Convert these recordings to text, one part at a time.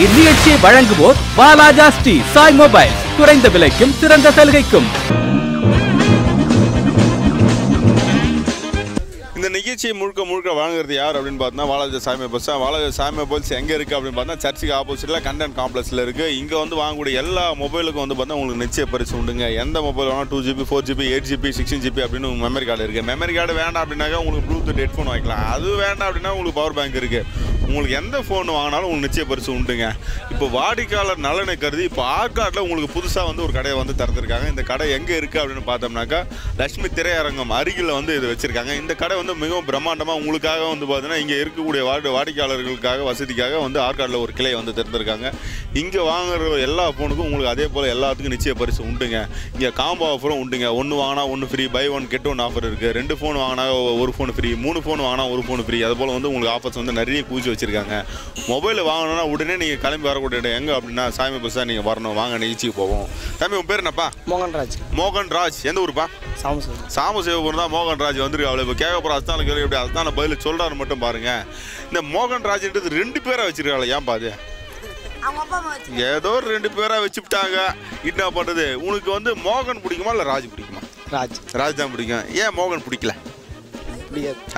இந்நிகழ்ச்சியை வழங்குவோர் வாலாஜா ஸ்ரீ சாய் மொபைல், குறைந்த விலைக்கும் சிறந்த சலுகைக்கும். இந்த நிகழ்ச்சியை முழுக்க வழங்குறது யார் அப்படின்னு பார்த்தா வாலாஜா சாய் மொபைல்ஸ். வாலாஜா சாய் மொபைல்ஸ் எங்கே இருக்குது அப்படின்னு பார்த்தா சர்ச்சுக்கு ஆப்போசிட்டில் கண்டென்ட் காம்ப்ளெக்ஸில் இருக்குது. இங்கே வந்து வாங்கக்கூடிய எல்லா மொபைலுக்கும் வந்து பார்த்தா உங்களுக்கு நிச்சய பரிசு உண்டுங்க. எந்த மொபைல் வேணால் 2GB 4GB 8GB 16GB அப்படின்னு மெமரி கார்டு இருக்குது. மெமரி கார்டு வேண்டாம் அப்படின்னாக்கா உங்களுக்கு ப்ளூடூத் ஹெட்ஃபோன் வாங்கிக்கலாம். அது வேண்டாம் அப்படின்னா உங்களுக்கு பவர் பேங்க் இருக்குது. உங்களுக்கு எந்த ஃபோன் வாங்கினாலும் உங்களுக்கு நிச்சய பரிசு உண்டுங்க. இப்போ வாடிக்கையாளர் நலனை கருதி இப்போ ஆற்காட்டில் உங்களுக்கு புதுசாக வந்து ஒரு கடையை வந்து திறந்துருக்காங்க. இந்த கடை எங்கே இருக்குது அப்படின்னு பார்த்தோம்னாக்கா லட்சுமி திரையரங்கம் அருகில் வந்து இது வச்சுருக்காங்க. இந்த கடை வந்து மிகவும் பிரம்மாண்டமாக உங்களுக்காக வந்து பார்த்தீங்கன்னா இங்கே இருக்கக்கூடிய வாடிக்கையாளர்களுக்காக வசதிக்காக வந்து ஆற்காட்டில் ஒரு கிளை வந்து திறந்துருக்காங்க. இங்கே வாங்குற எல்லா ஃபோனுக்கும் உங்களுக்கு அதே போல் எல்லாத்துக்கும் நிச்சய பரிசு உண்டுங்க. இங்கே காம்போ ஆஃபரும் உண்டுங்க. 1 வாங்கினா 1 ஃப்ரீ, பை 1 கெட் 1 ஆஃபர் இருக்குது. 2 ஃபோன் வாங்கினா 1 ஃபோன் ஃப்ரீ, 3 ஃபோன் வாங்கினா 1 ஃபோன் ஃப்ரீ. அதுபோல் வந்து உங்களுக்கு ஆஃபர்ஸ் வந்து நிறைய கூச்சி வச்சுருக்காங்க. மொபைல் வாங்கணும்னா உடனே நீங்கள் கிளம்பி வரக்கூடிய இடம் எங்கே அப்படின்னா சாய் மொபைல்ஸ் தான் நீங்கள் வரணும். வாங்க நிகழ்ச்சிக்கு போவோம். தம்பி உன் பேர் என்னப்பா? மோகன்ராஜ். மோகன்ராஜ் எந்த ஊருப்பா? சாமசிவபுரம் தான் மோகன்ராஜ் வந்துருக்கு. அவ்வளோ இப்போ கேட்க போகிற அஸ்தான கேள்வி எப்படி அஸ்தான பதில் சொல்கிறாரு மட்டும் பாருங்கள். இந்த மோகன்ராஜ்ன்றது 2 பேராக வச்சுருக்காங்களே, ஏன் பாது? ஏதோ 2 பேராக வச்சுட்டாங்க. என்ன பண்ணுறது? உனக்கு வந்து மோகன் பிடிக்குமா இல்லை ராஜ் பிடிக்குமா? ராஜ் தான் பிடிக்கும். ஏன் மோகன் பிடிக்கல?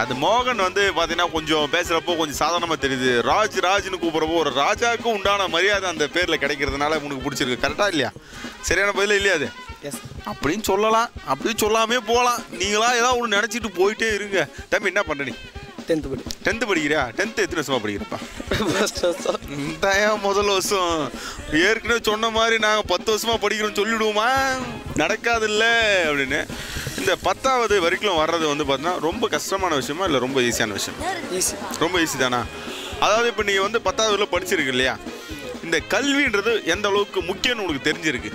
அது மோகன் வந்து பார்த்தீங்கன்னா கொஞ்சம் பேசுகிறப்போ கொஞ்சம் சாதாரணமாக தெரியுது. ராஜ்னு கூப்பிட்றப்போ ஒரு ராஜாவுக்கும் உண்டான மரியாதை அந்த பேரில் கிடைக்கிறதுனால உனக்கு பிடிச்சிருக்கு. கரெக்டாக இல்லையா? சரியான பதில் இல்லையா அது? அப்படின்னு சொல்லலாம், அப்படின்னு சொல்லாமே போகலாம். நீங்களா ஏதாவது ஒன்று நினச்சிட்டு போயிட்டே இருங்க. தம்பி என்ன பண்ணுற நீ? 10th படிக்கிறியா? 10th எத்தனை வருஷமாக படிக்கிறப்பா? முதல் வருஷம். ஏற்கனவே சொன்ன மாதிரி நாங்கள் 10 வருஷமாக படிக்கிறோம்னு சொல்லிவிடுவோமா? நடக்காதில்ல அப்படின்னு. இந்த 10வது வரைக்கும் வர்றது வந்து பார்த்தீங்கன்னா ரொம்ப கஷ்டமான விஷயமா இல்லை ரொம்ப ஈஸியான விஷயம்? ரொம்ப ஈஸி தானா? அதாவது இப்போ நீங்கள் வந்து 10வது படிச்சிருக்கு இல்லையா, இந்த கல்வின்றது எந்த அளவுக்கு முக்கியம்னு உனக்கு தெரிஞ்சிருக்கு?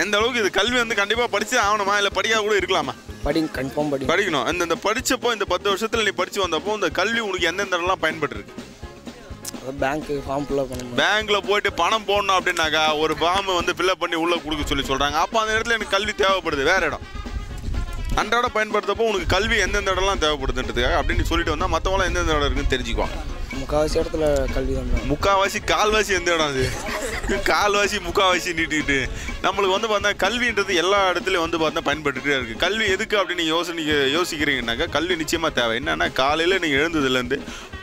எந்த அளவுக்கு இது கல்வி வந்து கண்டிப்பாக படிச்சே ஆகணுமா இல்லை படிக்காத கூட இருக்கலாமா? படிக்கணும். இந்த படிச்சப்போ இந்த 10 வருஷத்துல நீ படிச்சு வந்தப்போ இந்த கல்வி உனக்கு எந்தெந்த இடம்லாம் பயன்பட்டுருக்கு? பேங்க்ல போயிட்டு பணம் போடணும் அப்படின்னாக்கா ஒரு ஃபார்ம் வந்து ஃபில்அப் பண்ணி உள்ள கொடுக்க சொல்றாங்க. அப்போ அந்த இடத்துல எனக்கு கல்வி தேவைப்படுது. வேற இடம் அன்றாட பயன்படுத்தப்போ உனக்கு கல்வி எந்தெந்த இடம்லாம் தேவைப்படுதுன்றதுக்காக அப்படின்னு சொல்லிட்டு வந்தா மற்றவங்களாம் எந்தெந்த இடம் இருக்குன்னு தெரிஞ்சுக்குவாங்க. முக்கால்வாசி இடத்துல கல்வி தான். முக்கால்வாசி கால்வாசி எந்த இடம் அது? கால்வாசி முக்கால்வாசி நீட்டிக்கிட்டு நம்மளுக்கு வந்து பார்த்தா கல்வின்றது எல்லா இடத்துலையும் வந்து பார்த்தா பயன்பட்டுகிட்டே இருக்குது. கல்வி எதுக்கு அப்படின்னு யோசிக்கிறீங்கன்னாக்கா கல்வி நிச்சயமாக தேவை. என்னென்னா காலையில் நீங்கள் எழுந்ததுலேருந்து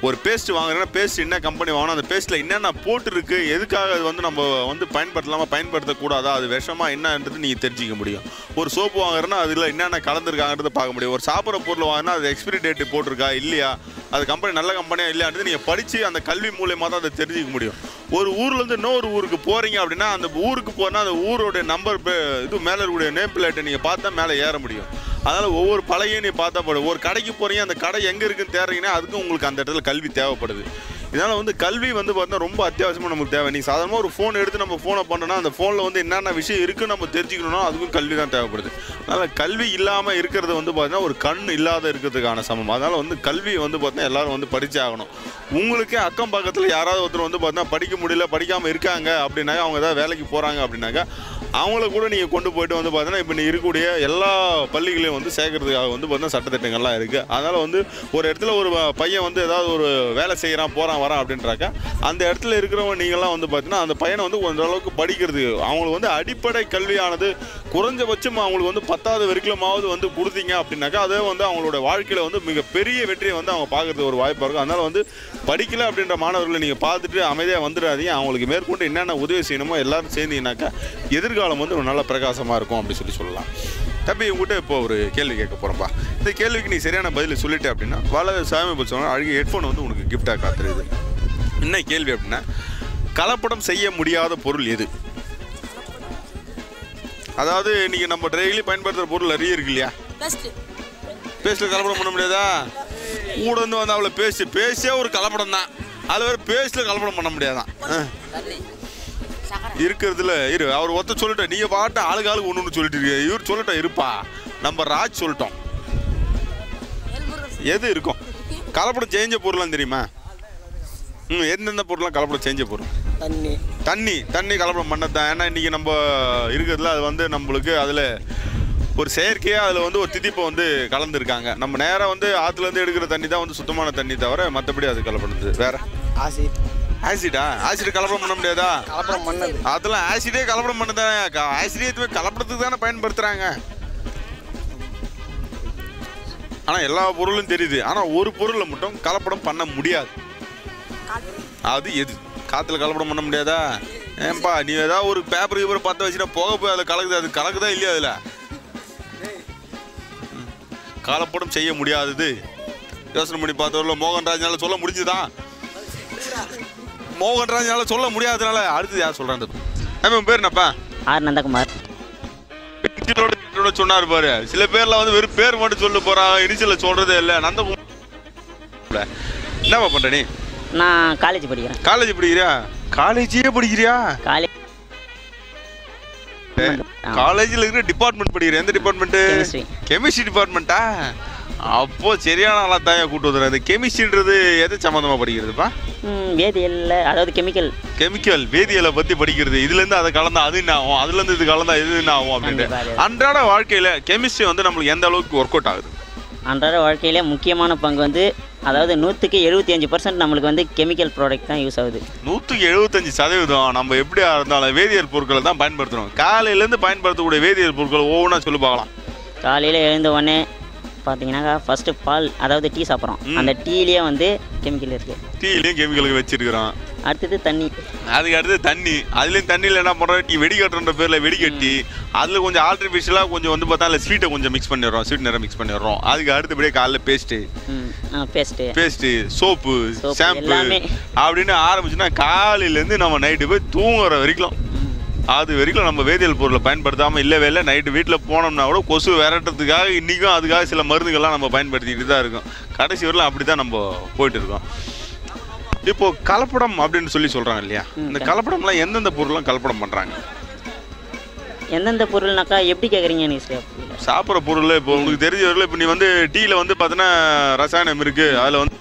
ஒரு பேஸ்ட் வாங்குறீங்கன்னா பேஸ்ட் என்ன கம்பெனி வாங்கணும், அந்த பேஸ்ட்டில் என்னென்ன போட்டுருக்கு, எதுக்காக அது வந்து நம்ம வந்து பயன்படுத்தலாமா பயன்படுத்தக்கூடாதா, அது விஷமா என்னன்றது நீங்கள் தெரிஞ்சிக்க முடியும். ஒரு சோப்பு வாங்குறேன்னா அதில் என்னென்ன கலந்துருக்காங்கிறத பார்க்க முடியும். ஒரு சாப்பிட்ற பொருள் வாங்கினா அது எக்ஸ்பிரி டேட்டு போட்டிருக்கா இல்லையா, அது கம்பெனி நல்ல கம்பெனியாக இல்லையான்றது நீங்கள் படித்து அந்த கல்வி மூலியமாக தான் அதை தெரிஞ்சிக்க முடியும். ஒரு ஊர்லேருந்து இன்னொரு ஊருக்கு போகிறீங்க அப்படின்னா அந்த ஊருக்கு போனால் அந்த ஊரோடைய நம்பர் இது மேலே இருக்கக்கூடிய நேம் பிளேட்டை நீங்கள் பார்த்தா மேலே ஏற முடியும். அதனால் ஒவ்வொரு பழையும் நீ பார்த்தா போடும். ஒரு கடைக்கு போகிறீங்க, அந்த கடை எங்கே இருக்குன்னு தேடுறீங்கன்னா அதுக்கும் உங்களுக்கு அந்த இடத்துல கல்வி தேவைப்படுது. இதனால் வந்து கல்வி வந்து பார்த்தீங்கன்னா ரொம்ப அத்தியாவசியமாக நமக்கு தேவை. நீங்கள் சாதாரணமாக ஒரு ஃபோன் எடுத்து நம்ம ஃபோனை பண்ணோன்னா அந்த ஃபோனில் வந்து என்னென்ன விஷயம் இருக்குன்னு நம்ம தெரிஞ்சுக்கணும்னா அதுக்கும் கல்வி தான் தேவைப்படுது. அதனால் கல்வி இல்லாமல் இருக்கிறது வந்து பார்த்தீங்கன்னா ஒரு கண் இல்லாத இருக்கிறதுக்கான சமம். அதனால் வந்து கல்வி வந்து பார்த்தீங்கன்னா எல்லோரும் வந்து படித்தே ஆகணும். உங்களுக்கே அக்கம் பக்கத்தில் யாராவது ஒருத்தர் வந்து பார்த்தீங்கன்னா படிக்க முடியல, படிக்காமல் இருக்காங்க அப்படின்னாக்கா, அவங்க ஏதாவது வேலைக்கு போகிறாங்க அப்படின்னாக்கா அவங்கள கூட நீங்கள் கொண்டு போய்ட்டு வந்து பார்த்தீங்கன்னா இப்போ நீ இருக்கக்கூடிய எல்லா பள்ளிகளையும் வந்து சேர்க்கறதுக்காக வந்து பார்த்தீங்கன்னா சட்டத்திட்டங்கள்லாம் இருக்குது. அதனால் வந்து ஒரு இடத்துல ஒரு பையன் வந்து ஏதாவது ஒரு வேலை செய்கிறான் போகிறான் வரான் அப்படின்றாக்கா அந்த இடத்துல இருக்கிறவங்க நீங்கள்லாம் வந்து பார்த்தீங்கன்னா அந்த பையனை வந்து ஓரளவுக்கு படிக்கிறதுக்கு அவங்களுக்கு வந்து அடிப்படை கல்வியானது குறைஞ்சபட்சம் அவங்களுக்கு வந்து 10வது வரைக்குமாவது வந்து கொடுத்தீங்க அப்படின்னாக்கா அதே வந்து அவங்களோட வாழ்க்கையில் வந்து மிகப்பெரிய வெற்றியை வந்து அவங்க பார்க்குறதுக்கு ஒரு வாய்ப்பாக இருக்கும். அதனால் வந்து படிக்கல அப்படின்ற மாணவர்களை நீங்கள் பார்த்துட்டு அமைதியாக வந்துடாதீங்க. அவங்களுக்கு மேற்கொண்டு என்னென்ன உதவி செய்யணுமோ எல்லோரும் சேர்ந்தீங்கன்னாக்கா எதிர்காலம் வந்து ஒரு நல்ல பிரகாசமாக இருக்கும் அப்படின்னு சொல்லலாம். தம்பி உங்கள்கிட்ட இப்போ ஒரு கேள்வி கேட்க போகிறோம்ப்பா. இந்த கேள்விக்கு நீ சரியான பதில் சொல்லிட்டே அப்படின்னா வாலாஜா சாய் மொபைல்ஸ் அழகிய ஹெட்ஃபோன் வந்து உனக்கு கிஃப்டாக காத்துருது. என்ன கேள்வி அப்படின்னா கலப்படம் செய்ய முடியாத பொருள் எது? அதாவது நீங்கள் நம்ம டெய்லி பயன்படுத்துகிற பொருள் நிறைய இருக்கு இல்லையா, பேஸ்ட்டில் கலப்படம் பண்ண முடியாதா? கூட வந்து அவளை பேசியே ஒரு கலப்படம் தான். அதில் வேறு பேஸ்ட்டில் கலப்படம் பண்ண முடியாதான் இருக்கிறதுல இரு. அவர் ஒருத்தர் சொல்லிட்டேன், நீங்கள் பாட்டு ஆளுக்கு ஒன்று சொல்லிட்டு இருக்கீங்க. இவர் சொல்லிட்டோம் இருப்பா, நம்ம ராஜ் சொல்லிட்டோம். எது இருக்கும் கலப்படம் செஞ்ச பொருள்லாம் தெரியுமா? எந்தெந்த பொருள்லாம் கலப்படம் செஞ்ச பொருள்? தண்ணி கலப்படம் பண்ணதான். ஏன்னா இன்றைக்கி நம்ம இருக்கிறதுல அது வந்து நம்மளுக்கு அதில் ஒரு செயற்கையாக அதில் வந்து ஒரு திதிப்பை வந்து கலந்துருக்காங்க. நம்ம நேராக வந்து ஆற்றுலேருந்து எடுக்கிற தண்ணி தான் வந்து சுத்தமான தண்ணி தவிர மற்றபடி அது கலப்படுது. வேறு ஆசிடா? ஆசிட் கலப்படம் பண்ண முடியாதா? கலப்படம் பண்ணது அதெல்லாம் ஆசிடே கலப்படம் பண்ணதானே. ஆசிடே கலப்படத்துக்கு தானே பயன்படுத்துறாங்க. ஆனா எல்லா பொருளும் தெரியுது. ஆனா ஒரு பொருளை மட்டும் கலப்படம் பண்ண முடியாது. அது எது? காத்துல கலப்படம் பண்ண முடியாதா? ஏன்பா நீ ஏதாவது ஒரு பேப்பர் கீப்பர் பற்ற வச்சுனா போக போய் அதில் கலக்குது. அது கலக்குதா இல்லையா? அதில் கலப்படம் செய்ய முடியாதது. யோசனை பண்ணி பார்த்தவரில் மோகன்ராஜனால சொல்ல முடிஞ்சுதா? மோகன்ராஜனால சொல்ல முடியாததுனால அடுத்தது யார் சொல்றாங்க? உன் பேர் என்னப்பா? ஆர் நந்தகுமார். சொன்னாரு பாரு. சில பேர்ல வந்து வெறும் பேர் மட்டும் சொல்ல போறாங்க, இனிஷியல சொல்றதே இல்லை. நந்தகுமார் என்னப்பா பண்ற நீ? நான் காலேஜ் படிக்கிறேன். காலேஜ் படிக்கிறியா? காலேஜே படிக்கிறியா? காலேஜில் இருக்கிற டிபார்ட்மெண்ட் படிக்கிற. எந்த டிபார்ட்மெண்ட்? கெமிஸ்ட்ரி டிபார்ட்மெண்ட்டா? அப்போ சரியான ஆளா தான் கூட்டு வந்துடுறேன். இந்த கெமிஸ்ட்ரின்றது எது சம்மந்தமா படிக்கிறதுப்பா? வேதியியல், அதாவது கெமிக்கல். கெமிக்கல் வேதியியலை பத்தி படிக்கிறது. இதுல இருந்து அதை கலந்தா அது என்ன ஆகும், அதுல இருந்து இது கலந்தா இது என்ன ஆகும் அப்படின்ட்டு. அன்றாட வாழ்க்கையில கெமிஸ்ட்ரி வந்து நம்மளுக்கு எந்த அளவுக்கு ஒர்க் அவுட் ஆகுது? அன்றாட வாழ்க்கையில முக்கியமான பங்கு வந்து, அதாவது 100% நம்மளுக்கு வந்து கெமிக்கல் ப்ராடக்ட் தான் யூஸ் ஆகுது. 175% நம்ம எப்படியா இருந்தாலும் வேதியியல் பொருட்களை தான் பயன்படுத்தணும். காலையிலேருந்து பயன்படுத்தக்கூடிய வேதியியல் பொருட்கள் ஒவ்வொன்றா சொல்லி பார்க்கலாம். காலையில் எழுந்த உடனே பார்த்தீங்கன்னா ஃபர்ஸ்ட் பால், அதாவது டீ சாப்பிட்றோம். அந்த டீலேயே வந்து கெமிக்கல் இருக்கு. டீலையும் கெமிக்கலுக்கு வச்சிருக்கிறோம். அடுத்தது தண்ணி. அதுக்கு அடுத்து தண்ணி. அதுலேயும் தண்ணியில் என்ன பண்ணுறோம்? டீ வெடிக்கட்டுன்ற பேரில் வெடிக்கட்டி அதில் கொஞ்சம் ஆர்டிஃபிஷியலாக கொஞ்சம் வந்து பார்த்தா அதில் ஸ்வீட்டை கொஞ்சம் மிக்ஸ் பண்ணிடுறோம். ஸ்வீட் நேரம் மிக்ஸ் பண்ணிடுறோம். அதுக்கு அடுத்தபடியே காலைல பேஸ்ட்டு சோப்பு ஷாம்பு அப்படின்னு ஆரம்பிச்சுன்னா காலையிலேருந்து நம்ம நைட்டு போய் தூங்குற வரைக்கும் அது வரைக்கும் நம்ம வேதியியல் பொருளை பயன்படுத்தாமல் இல்லவே இல்லை. நைட்டு வீட்டில் போனோம்னா கூட கொசு விரட்டுறதுக்காக இன்றைக்கும் அதுக்காக சில மருந்துகள்லாம் நம்ம பயன்படுத்திக்கிட்டு தான் இருக்கோம். கடைசி வரலாம் அப்படி தான் நம்ம போயிட்டு இருக்கோம். இப்போ கலப்படம் அப்படின்னு சொல்லி சொல்கிறாங்க இல்லையா? இந்த கலப்படம்லாம் எந்தெந்த பொருள்லாம் கலப்படம் பண்ணுறாங்க? எந்தெந்த பொருள்னாக்கா எப்படி கேட்குறீங்க? நீ சாப்பிட்ற பொருள். இப்போ உங்களுக்கு தெரிஞ்ச வரல, இப்போ நீ வந்து டீயில் வந்து பார்த்தீங்கன்னா ரசாயனம் இருக்குது, அதில் வந்து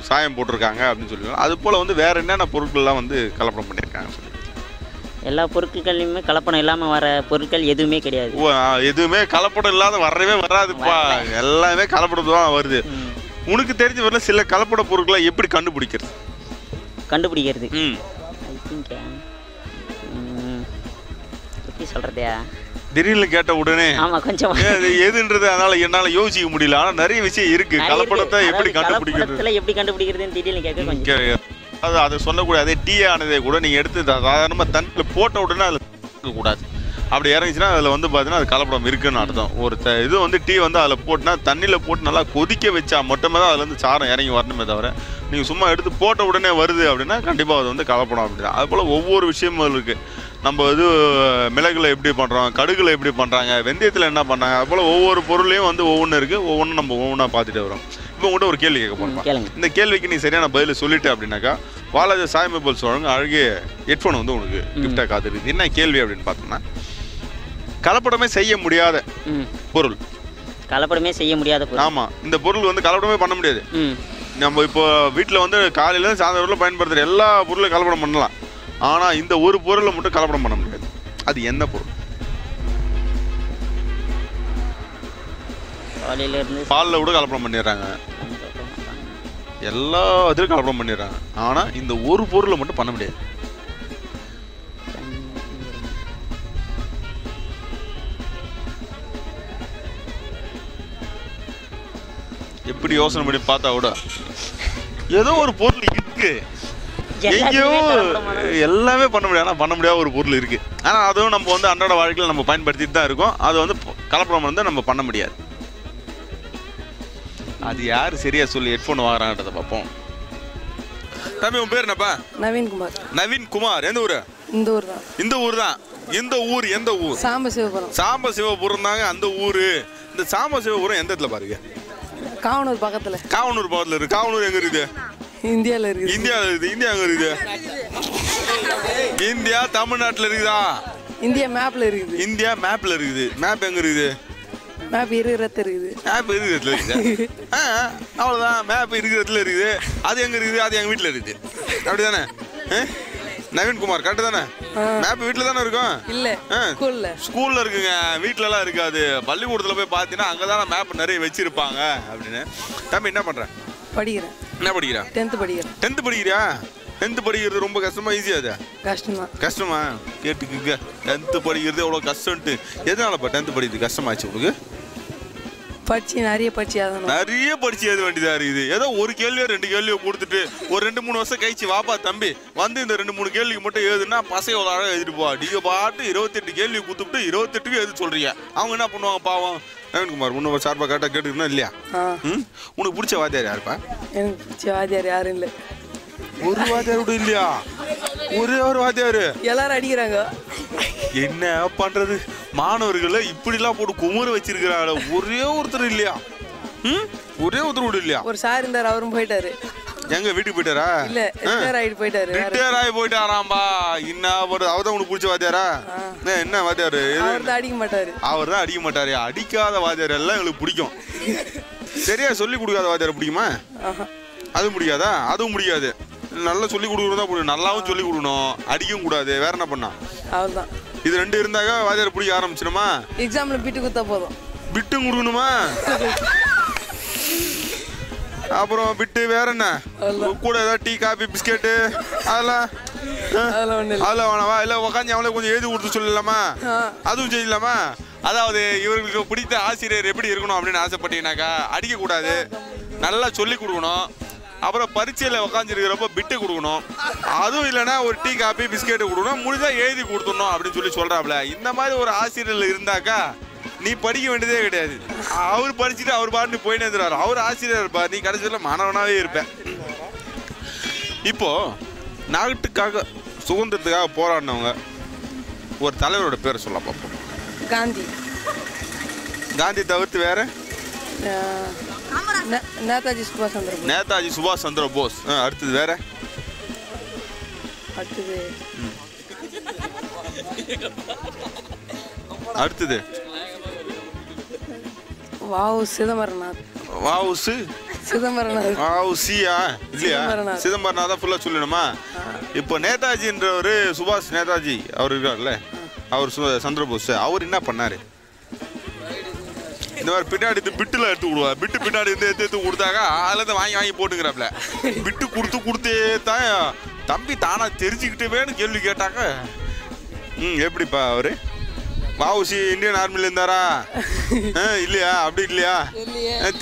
சாயம் போட்டிருக்காங்க அப்படின்னு சொல்லிக்கலாம். அது போல் வந்து வேறு என்னென்ன பொருட்கள்லாம் வந்து கலப்படம் பண்ணியிருக்காங்க சொல்லி? எல்லா பொருட்கள்லையுமே கலப்படம் இல்லாமல் வர பொருட்கள் எதுவுமே கிடையாது. எதுவுமே கலப்படம் இல்லாத வரவே வராதுப்பா. எல்லாமே கலப்படம் தான் வருது. உனக்கு தெரிஞ்ச வரல சில கலப்பட பொருட்களை எப்படி கண்டுபிடிக்கிறது? எப்படி சொல்றதையா? திடீர்னு கேட்ட உடனே கொஞ்சம் எதுன்றது அதனால என்னால யோசிக்க முடியல. ஆனா நிறைய விஷயம் இருக்கு. கலப்படத்தை எப்படி கண்டுபிடிக்கிறதுன்னு திடீர்னு கேட்க அதை சொல்லக்கூடாது. அதே டீ ஆனதே கூட நீங்கள் எடுத்து சாதாரணமாக தண்ணியில் போட்ட உடனே அதில் இருக்கக்கூடாது. அப்படி இறங்கிச்சுன்னா அதில் வந்து பார்த்தீங்கன்னா அது கலப்படம் இருக்குன்னு அர்த்தம். ஒரு இது வந்து டீ வந்து அதில் போட்டுனா தண்ணியில் போட்டு நல்லா கொதிக்க வச்சா மட்டுமே தான் அதுலேருந்து சாரம் இறங்கி வரணுமே தவிர நீங்கள் சும்மா எடுத்து போட்ட உடனே வருது அப்படின்னா கண்டிப்பாக அது வந்து கலப்படம் அப்படிதான். அதுபோல் ஒவ்வொரு விஷயமும் இருக்குது. நம்ம இது மிளகுல எப்படி பண்ணுறோம், கடுகுல எப்படி பண்ணுறாங்க, வெந்தயத்தில் என்ன பண்ணுறாங்க, அதுபோல் ஒவ்வொரு பொருளையும் வந்து ஒவ்வொன்று இருக்குது. ஒவ்வொன்றும் நம்ம ஒவ்வொன்றா பார்த்துட்டு வரோம். இப்போ உங்கள்கிட்ட ஒரு கேள்வி கேட்க போகிறோம். இந்த கேள்விக்கு நீ சரியான பதில் சொல்லிட்டு அப்படின்னாக்கா வாலாஜா சாய் மொபைல்ஸ் வழங்க அழகிய ஹெட்ஃபோன் வந்து உனக்கு கிஃப்டாக காத்துருக்கு. என்ன கேள்வி அப்படின்னு பார்த்தோம்னா, கலப்படமே செய்ய முடியாத பொருள். கலப்படமே செய்ய முடியாத பொருள். ஆமாம், இந்த பொருள் வந்து கலப்படமே பண்ண முடியாது. நம்ம இப்போ வீட்டில் வந்து காலையிலேருந்து சாயந்தரம் பயன்படுத்துகிற எல்லா பொருளையும் கலப்படம் பண்ணலாம். ஆனால் இந்த ஒரு பொருளை மட்டும் கலப்படம் பண்ண முடியாது. அது என்ன பொருள்? பாலில் கூட கலப்படம் பண்ணிடுறாங்க, எல்லா இதுலையும் கலப்படம் பண்ணிடுறாங்க. ஆனால் இந்த ஒரு பொருளை மட்டும் பண்ண முடியாது. எப்படி யோசனை பண்ணி பார்த்தா கூட ஏதோ ஒரு பொருள் இருக்கு, எங்கேயோ எல்லாமே பண்ண முடியாது. ஆனால் பண்ண முடியாத ஒரு பொருள் இருக்கு. ஆனால் அதுவும் நம்ம வந்து அன்றாட வாழ்க்கையில் நம்ம பயன்படுத்திட்டு தான் இருக்கோம். அது வந்து கலப்படம் வந்து நம்ம பண்ண முடியாது. அது யாரு சரியா சொல்லி ஹெட்ஃபோன் வாங்குறாங்கன்றத பார்ப்போம். தம்பி உன் பேர் என்னப்பா? நவீன்குமார். நவீன்குமார். எந்த ஊரு? இந்த ஊர் தான். இந்த ஊர் தான். இந்த ஊர் எந்த ஊர்? சாம்பசிவபுரம். சாம்பசிவபுரம் தாங்க அந்த ஊரு. இந்த சாம்பசிவபுரம் எந்த இடத்துல பாருங்க? காவனூர் பக்கத்துல. காவனூர் பக்கத்துல இருக்கு. காவனூர் எங்க இருக்குது? இந்தியாவில் இருக்குது. இந்தியாவில் இருக்குது. இந்தியா எங்க இருக்குது? இந்தியா தமிழ்நாட்டில் இருக்குதா? இந்தியா மேப்ல இருக்குது. இந்தியா மேப்ல இருக்குது. மேப் எங்க இருக்குது? மேப் இருக்கிறது இருக்குது. மேப் இருக்கிறதுல இருக்குது. அவ்வளோதான், மேப் இருக்கிறதுல இருக்குது. அது எங்கே இருக்குது? அது எங்கள் வீட்டில் இருக்குது. அப்படி தானே நவீன்குமார்? கரெக்டு தானே? மேப் வீட்டில் தானே இருக்கும்? இல்லை, ஸ்கூலில் இருக்குங்க, வீட்டிலலாம் இருக்காது. பள்ளிக்கூடத்தில் போய் பார்த்தீங்கன்னா அங்கே தானே மேப் நிறைய வச்சுருப்பாங்க அப்படின்னு. தம்பி என்ன பண்ணுறேன்? படிக்கிறேன். என்ன படிக்கிறா? 10th படிக்கிறேன். 10th படிக்கிறியா? 10th படிக்கிறது ரொம்ப கஷ்டமா ஈஸியா அது? கஷ்டம்தான். கஷ்டமா? கேட்டுக்குங்க. 10th படிக்கிறது எவ்வளோ கஷ்டம்ட்டு. எதனாலப்பா 10th படிக்கிறது கஷ்டமாச்சு உங்களுக்கு? நிறைய படிச்சு அதான் நிறைய படிச்சு எழுத வேண்டியதா இருக்குது. ஏதோ ஒரு கேள்வியோ 2 கேள்வியோ கொடுத்துட்டு ஒரு 2-3 வருஷம் கழிச்சு வாப்பா தம்பி வந்து இந்த 2-3 கேள்விக்கு மட்டும் எழுதுனா பசங்க ஒரு அழகாக எழுதிட்டு போவா. நீங்க பாட்டு 28 கேள்வி கொடுத்துட்டு 28க்கு எழுத சொல்றீங்க. அவங்க என்ன பண்ணுவாங்க பாவம்? நவீன்குமார் உன்ன சார்பா கரெக்டாக கேட்டுக்கணும் இல்லையா? உனக்கு பிடிச்ச வாத்தியார் யாருப்பா? எனக்கு பிடிச்ச வாத்தியார் யாரும் இல்லை. ஒரு வாத்தியார் கூட இல்லையா? ஒரே ஒரு வாத்தியாரு எல்லாரும் அடிக்கிறாங்க. என்ன பண்றது? மாணவர்களை இப்படிலாம் போட்டு குமுற வச்சிருக்கிறாங்க. ஒரே ஒருத்தர் இல்லையா? ஒரே ஒருத்தர் கூட இல்லையா? ஒரு சார் இருந்தார், அவரும் போயிட்டாரு. எங்க வீட்டுக்கு போயிட்டாரா? இல்ல ரிட்டையர் ஆகி போயிட்டாரு. ரிட்டையர் ஆகி போயிட்டாராம்பா. என்ன அவர்தான் உனக்கு பிடிச்ச வாத்தியாரா? என்ன வாத்தியாரு? அவர் தான் அடிக்க மாட்டாரு. அவர் தான் அடிக்க மாட்டாரு. அடிக்காத வாத்தியார் எல்லாம் எங்களுக்கு பிடிக்கும். சரியா சொல்லி கொடுக்காத வாத்தியார் பிடிக்குமா? அது முடியாதா? அதுவும் முடியாது. நல்லா சொல்லி கொடுக்குறதா பிடிக்கும். நல்லாவும் சொல்லி கொடுக்கணும், அடிக்கவும் கூடாது. வேற என்ன பண்ணா? அவ்வளோதான். இது 2 இருந்தாக்க வாத்தியார் பிடிக்க ஆரம்பிச்சிடுமா? எக்ஸாம்ல பிட்டு கொடுத்தா போதும். பிட்டும் கொடுக்கணுமா? அப்புறம் பிட்டு வேற என்ன கூட ஏதாவது டீ காபி பிஸ்கெட்டு அதெல்லாம் வேணாவா? இல்லை உக்காந்து அவளை கொஞ்சம் எழுதி கொடுத்து சொல்லலாமா? அதுவும் செய்யலாமா? அதாவது இவர்களுக்கு பிடித்த ஆசிரியர் எப்படி இருக்கணும் அப்படின்னு ஆசைப்பட்டீங்கன்னாக்கா அடிக்கக்கூடாது, நல்லா சொல்லி கொடுக்கணும். அப்புறம் பரீட்சையில் உக்காந்துருக்கிறப்ப பிட்டு கொடுக்கணும். அதுவும் இல்லைன்னா ஒரு டீ காபி பிஸ்கெட்டு கொடுக்கணும். முடிஞ்சால் எழுதி கொடுத்துடணும் அப்படின்னு சொல்லி சொல்கிறாப்புல. இந்த மாதிரி ஒரு ஆசிரியர் இருந்தாக்கா நீ படிக்க வேண்டியதே கிடையாது. அவர் படிச்சுட்டு அவர் பாட்டு போயின்னு இருந்துருவார். அவர் ஆசிரியர் இருப்பா, நீ கடைசியில் மாணவனாகவே இருப்பேன். இப்போ நாட்டுக்காக சுதந்திரத்துக்காக போராடினவங்க ஒரு தலைவரோட பேரை சொல்ல பார்ப்போம். காந்தி. காந்தி தவிர்த்து வேற? நேதாஜி சுபாஷ் சந்திர போஸ். நேதாஜி சுபாஷ் சந்திர போஸ். அடுத்தது வேற? அடுத்தது வாவு சிதம்பரநாத். வாவுசு சிதம்பரநாத். வாவுசியா இல்லையா? சிதம்பரநாத் தான் ஃபுல்லாக சொல்லணுமா? இப்போ நேதாஜின்றவர் சுபாஷ் நேதாஜி அவர் இருக்கார்ல, அவர் சந்திரபோஸ், அவர் என்ன பண்ணாரு? இந்த மாதிரி பின்னாடி பிட்டுல எடுத்து விடுவா. பிட்டு பின்னாடி இருந்து எடுத்து கொடுத்தாக்கா அதில் இருந்து வாங்கி போட்டுக்கிறாப்ல. பிட்டு கொடுத்தே தான் தம்பி தானா தெரிஞ்சுக்கிட்டேன்னு கேள்வி கேட்டாக்க எப்படிப்பா அவரு? வாவுசி இந்தியன் ஆர்மில இருந்தாரா? இல்லையா? அப்படி இல்லையா?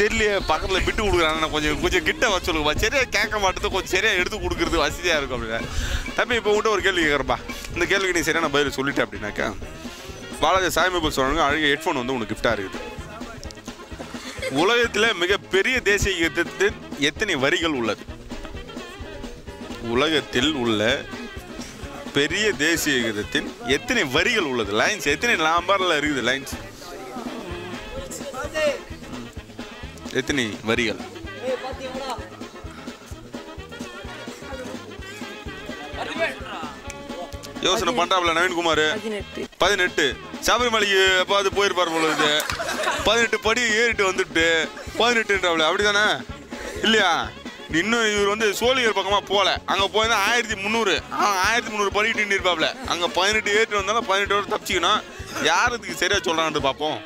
தெரியலையே. பக்கத்துல பிட்டு கொடுக்குறாங்க. கொஞ்சம் கிட்ட வச்சு சொல்லுங்கப்பா. சரியா கேட்க மாட்டேது, கொஞ்சம் சரியா எடுத்து கொடுக்குறது வசதியா இருக்கும் அப்படின்னு. தம்பி இப்போ உங்கள்கிட்ட ஒரு கேள்வி கேட்குறப்பா. இந்த கேள்விக்கு நீ சரியான பதில் சொல்லிட்டேன் அப்படின்னாக்கா பாலாஜி சாய்மொபைல் சொல்றாங்க அழகிய ஹெட்ஃபோன் வந்து உனக்கு கிஃப்டா இருக்குது. உலகத்தில் மிகப்பெரிய தேசிய கீதத்தின் எத்தனை வரிகள் உள்ளது? உலகத்தில் உள்ள பெரிய தேசிய கீதத்தின் எத்தனை வரிகள் உள்ளது? லைன்ஸ் எத்தனை நம்பர்ல இருக்குது? லைன்ஸ் எத்தனை வரிகள்? யோசனை பண்றாப்ல நவீன்குமார். 18. சபரிமலைக்கு எப்பாவது போயிருப்பார் போல இருக்கு. 18 படி ஏறிட்டு வந்துட்டு 18ன்றாப்ல. அப்படிதானே இல்லையா? இன்னும் இவர் வந்து சோழியர் பக்கமா போல. அங்க போயிருந்தா 1300 படிக்கிட்டு இருப்பாப்ல. அங்க 18 ஏறிட்டு வந்தாலும் 18 தப்பிச்சுக்கணும். யாருக்கு சரியா சொல்றான்னு பார்ப்போம்.